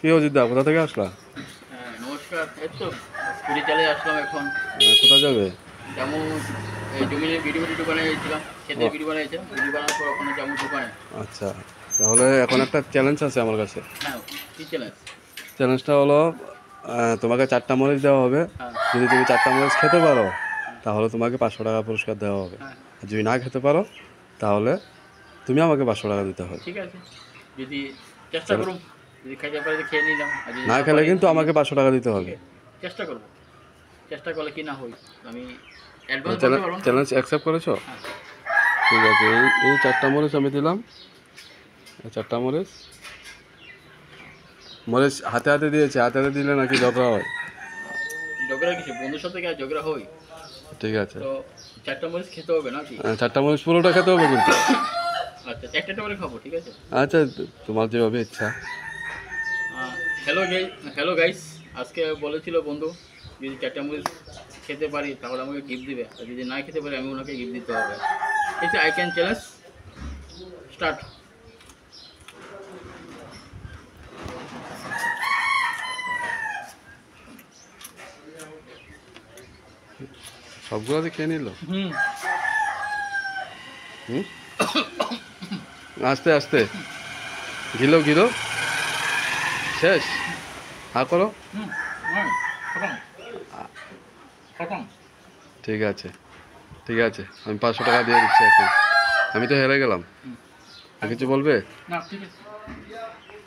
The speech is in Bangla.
কি অযোধ্যা, কোথা থেকে আসলা? হ্যাঁ নমস্কার, এই তো পুরী চলে আসলাম এখন। কোথায় যাবে? যেমন এই জমির ভিডিও বানিয়েছিলাম, ও ক্ষেতের ভিডিও বানিয়েছিলাম, ভিডিও বানানোর পর ওখানে যেমন দোকানে। আচ্ছা, তাহলে এখন একটা চ্যালেঞ্জ আছে আমার কাছে। হ্যাঁ, কি চ্যালেঞ্জ? চ্যালেঞ্জটা হলো তোমাকে 4টা মরিচ দেওয়া হবে। হ্যাঁ যদি তুমি 4টা মরিচ খেতে পারো হ্যাঁ তাহলে তোমাকে 500 টাকা পুরস্কার দেওয়া হবে। হ্যাঁ, আর যদি না খেতে পারো তাহলে তুমি আমাকে 500 টাকা দিতে হবে। ঠিক আছে। যদি চেষ্টা চ্যালেঞ্জ করুন, যদি খাইতে পারি তো খেয়ে নিলাম, আর যদি না না খেলে পারি কিন্তু আমি আমাকে 500 টাকা দিতে ঠিক হবে। আছে, চেষ্টা করবো। চেষ্টা করলে কি না হই, আমি অ্যাডভান্স বলতে পারবো না। চ্যালেঞ্জ অ্যাকসেপ্ট করেছো? হ্যাঁ ঠিক আছে, এই 4টা মরিচ আমি দিলাম। এই 4টা মরিচ মরিচ হাতে হাতে দিয়েছে। হাতে হাতে দিলে নাকি ঝগড়া হয়। ঝগড়া কিছু, বন্ধুর সাথে কি আর ঝগড়া হই? ঠিক আছে, তো 4টা মরিচ খেতে হবে নাকি? 4টা মরিচ পুরোটা খেতে হবে কিন্তু। আচ্ছা, একটা একটা করে খাবো, ঠিক আছে। আচ্ছা, তোমার যেভাবে ইচ্ছা। Hello guy, hello guys. আজকে বলেছিল বন্ধু, যদি 4টা মরিচ খেতে পারি তাহলে আমাকে গিফট দিবে, আর যদি না খেতে পারি আমি ওনাকে গিফট দিতে হবে। এই আই ক্যান চ্যালেঞ্জ স্টার্ট। সবগুলো দিয়ে খেয়ে নিল। হুম হুম, আস্তে আস্তে গিলো গিলো। শেষ। হা করো। হুম হুম, খতম খতম। ঠিক আছে, ঠিক আছে, আমি 500 টাকা দিয়ে দিচ্ছি এখন। আমি তো হেরে গেলাম। হুম, আর কিছু বলবে? না ঠিক আছে।